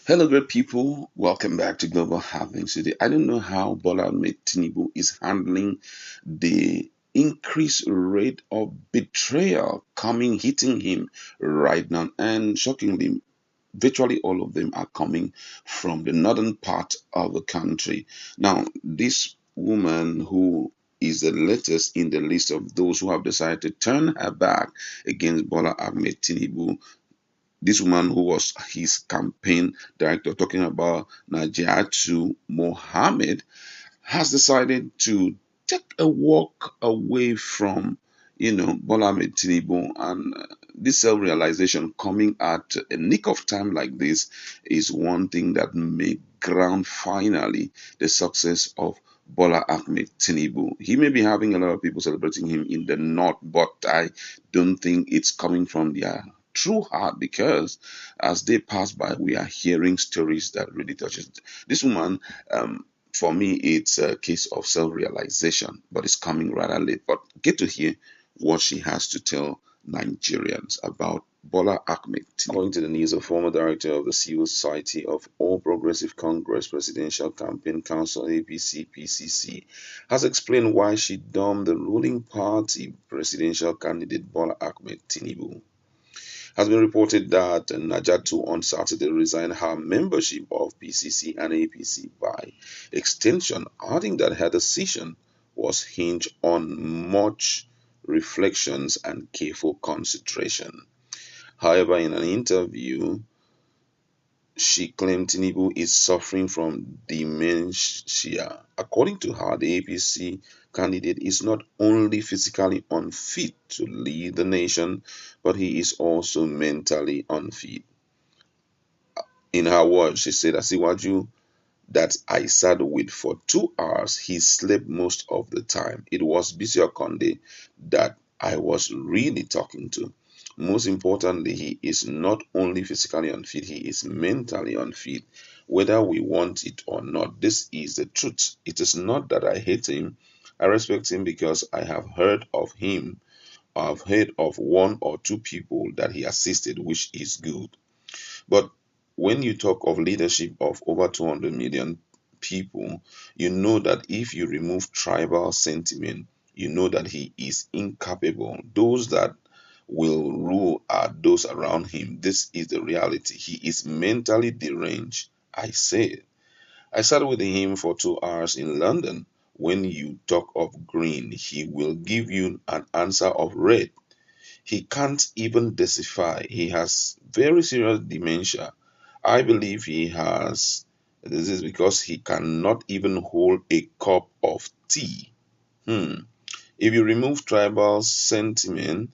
Hello, great people. Welcome back to Global Happenings today. I don't know how Bola Tinubu is handling the increased rate of betrayal hitting him right now, and shockingly, virtually all of them are coming from the northern part of the country. Now, this woman who is the latest in the list of those who have decided to turn her back against Bola Ahmed Tinubu, this woman who was his campaign director, talking about Najatu Mohammed, has decided to take a walk away from, Bola Ahmed Tinubu. And this self-realization coming at a nick of time like this is one thing that may ground finally the success of Bola Ahmed Tinubu. He may be having a lot of people celebrating him in the north, but I don't think it's coming from their true heart, because as they pass by, we are hearing stories that really touches this woman. For me, it's a case of self-realization, but it's coming rather late. But get to hear what she has to tell Nigerians about Bola Ahmed Tinubu. According to the news, a former director of the Civil Society of All Progressive Congress Presidential Campaign Council (APC-PCC) has explained why she dumped the ruling party presidential candidate Bola Ahmed Tinubu. Has been reported that Najatu on Saturday resigned her membership of PCC and APC by extension, adding that her decision was hinged on much reflections and careful consideration. However, in an interview, she claimed Tinubu is suffering from dementia. According to her, the APC candidate is not only physically unfit to lead the nation, but he is also mentally unfit. In her words, she said, Asiwaju that I sat with for 2 hours, he slept most of the time. It was Bisi Okonde that I was really talking to. Most importantly, he is not only physically unfit, he is mentally unfit, whether we want it or not. This is the truth. It is not that I hate him. I respect him because I have heard of him. I've heard of one or two people that he assisted, which is good. But when you talk of leadership of over 200 million people, you know that if you remove tribal sentiment, you know that he is incapable. Those that will rule are those around him. This is the reality. He is mentally deranged. I say, I sat with him for 2 hours in London. When you talk of green, he will give you an answer of red. He can't even decipher. He has very serious dementia. I believe he has this is because he cannot even hold a cup of tea. Hmm. If you remove tribal sentiment,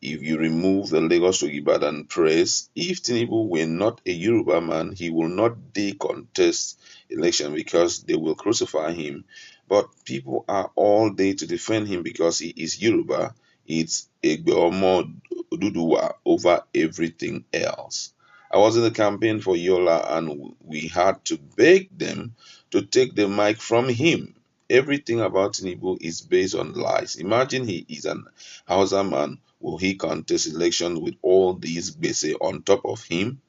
if you remove the Lagos to Ibadan press, if Tinubu were not a Yoruba man, he will not dare contest election because they will crucify him. But people are all there to defend him because he is Yoruba. It's Egbeomo Oduduwa over everything else. I was in the campaign for Yola and we had to beg them to take the mic from him. Everything about Tinubu is based on lies. Imagine he is an Hausa man. Will he contest elections with all these base on top of him?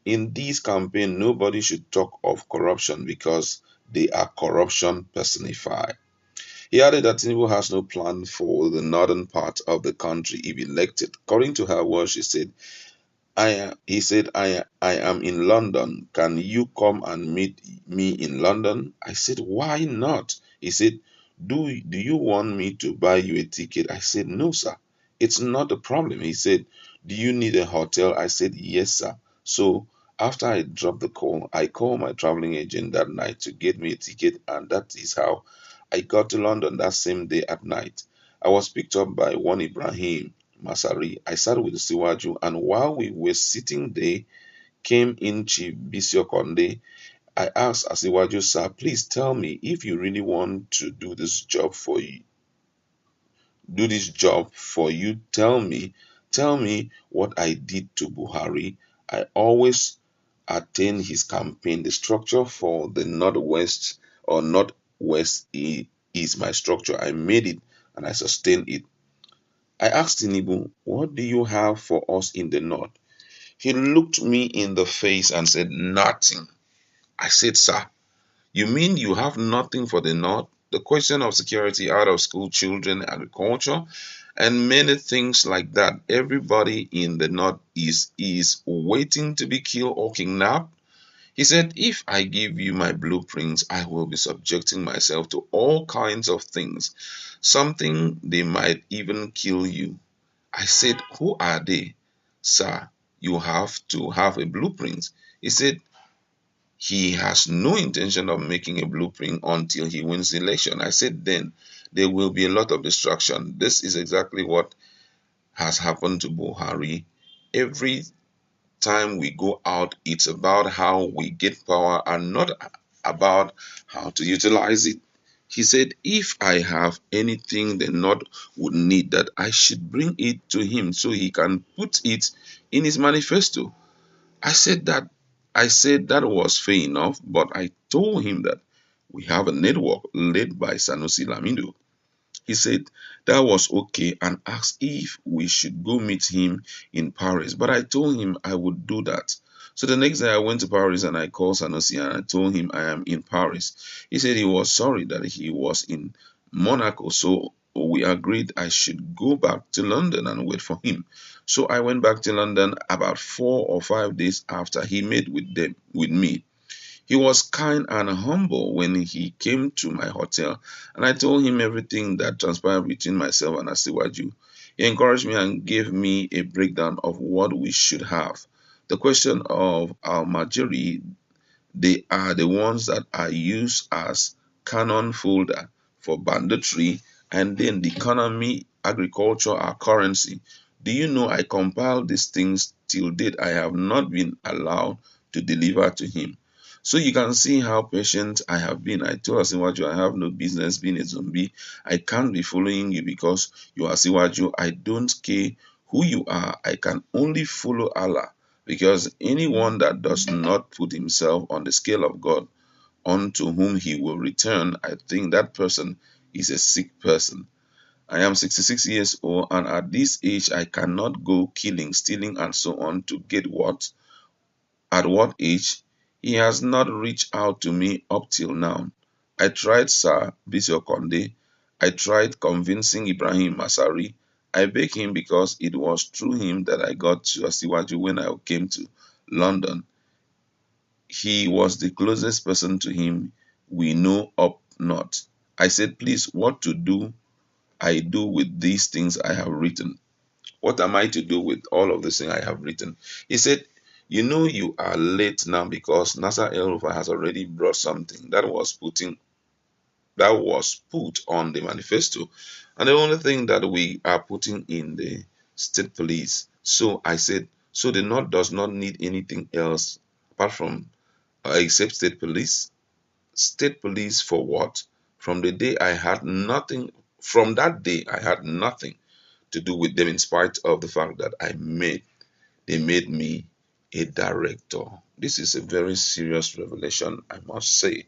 In this campaign, nobody should talk of corruption because they are corruption personified. He added that Tinubu has no plan for the northern part of the country if elected. According to her words, I am in London. Can you come and meet me in London? I said, why not? He said, do you want me to buy you a ticket? I said, no, sir. It's not a problem. He said, do you need a hotel? I said, yes, sir. So after I dropped the call, I called my traveling agent that night to get me a ticket, and that is how I got to London that same day at night. I was picked up by one Ibrahim Masari. I sat with Siwaju, and while we were sitting there, came in Chief Bisi Okonde. I asked Asiwaju, sir, please tell me if you really want to do this job for you. Tell me what I did to Buhari. I always attend his campaign. The structure for the Northwest or Northwest is my structure. I made it and I sustained it. I asked Tinubu, what do you have for us in the North? He looked me in the face and said, "Nothing." I said, "Sir, you mean you have nothing for the North? The question of security, out of school children, agriculture, and many things like that. Everybody in the North is waiting to be killed or kidnapped." He said, "If I give you my blueprints, I will be subjecting myself to all kinds of things. Something they might even kill you." I said, "Who are they?" "Sir, you have to have a blueprint." He said, he has no intention of making a blueprint until he wins the election. I said, then there will be a lot of destruction. This is exactly what has happened to Buhari. Every time we go out, it's about how we get power and not about how to utilize it. He said, if I have anything the North would need, that I should bring it to him so he can put it in his manifesto. I said that I said that was fair enough, but I told him that we have a network led by Sanusi Lamido. He said that was okay and asked if we should go meet him in Paris. But I told him I would do that. So the next day I went to Paris and I called Sanusi and I told him I am in Paris. He said he was sorry that he was in Monaco. So we agreed I should go back to London and wait for him. So I went back to London about 4 or 5 days after he met with me. He was kind and humble when he came to my hotel, and I told him everything that transpired between myself and Asiwaju. He encouraged me and gave me a breakdown of what we should have. The question of our majority, they are the ones that are used as canon folder for banditry, and then the economy, agriculture, our currency. Do you know I compiled these things till date? I have not been allowed to deliver to him. So you can see how patient I have been. I told Asiwaju I have no business being a zombie. I can't be following you because you are Asiwaju. I don't care who you are. I can only follow Allah, because anyone that does not put himself on the scale of God, unto whom he will return, I think that person is a sick person. I am 66 years old, and at this age, I cannot go killing, stealing, and so on to get what? At what age? He has not reached out to me up till now. I tried Sir Bishop Conde. I tried convincing Ibrahim Masari. I begged him because it was through him that I got to Asiwaju when I came to London. He was the closest person to him we know up north. I said, please, what to do I do with these things I have written? What am I to do with all of this thing I have written? He said, you know you are late now because Nasser El Rufai has already brought something that was put on the manifesto. And the only thing that we are putting in the state police. So I said, so the North does not need anything else apart from except state police. State police for what? From the day I had nothing, from that day I had nothing to do with them, in spite of the fact that they made me a director. This is a very serious revelation, I must say.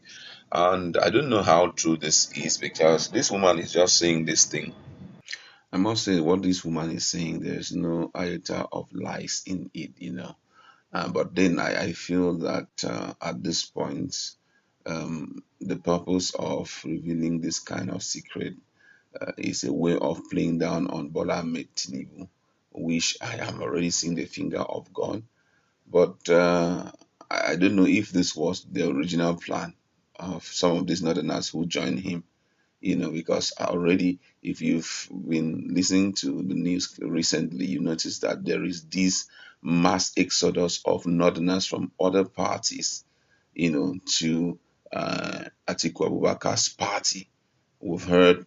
And I don't know how true this is because this woman is just saying this thing. I must say, what this woman is saying, there's no iota of lies in it. But then I feel that at this point, the purpose of revealing this kind of secret is a way of playing down on Bola Ahmed Tinubu, which I am already seeing the finger of God. But I don't know if this was the original plan of some of these northerners who joined him, because already, if you've been listening to the news recently, you notice that there is this mass exodus of northerners from other parties, to Atiku Abubakar's party. We've heard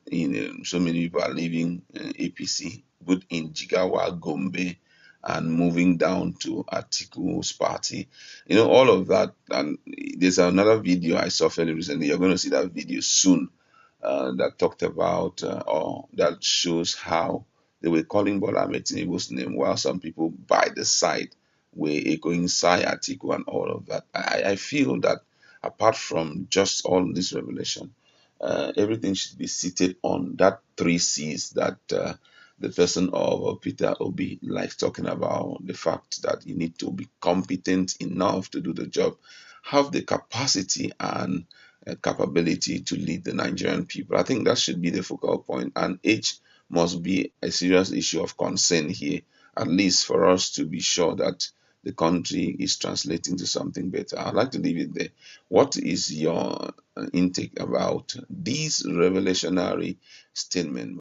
so many people are leaving APC, both in Jigawa, Gombe, and moving down to Atiku's party. All of that. And there's another video I saw fairly recently. You're going to see that video soon, that talked about or that shows how they were calling Bola Ahmed Tinubu's name, while some people by the side were echoing Sai Atiku and all of that. I feel that apart from just all this revelation, everything should be seated on that three C's that the person of Peter Obi likes talking about the fact that you need to be competent enough to do the job, have the capacity and capability to lead the Nigerian people. I think that should be the focal point, and age must be a serious issue of concern here, at least for us to be sure that the country is translating to something better. I'd like to leave it there. What is your intake about these revolutionary statements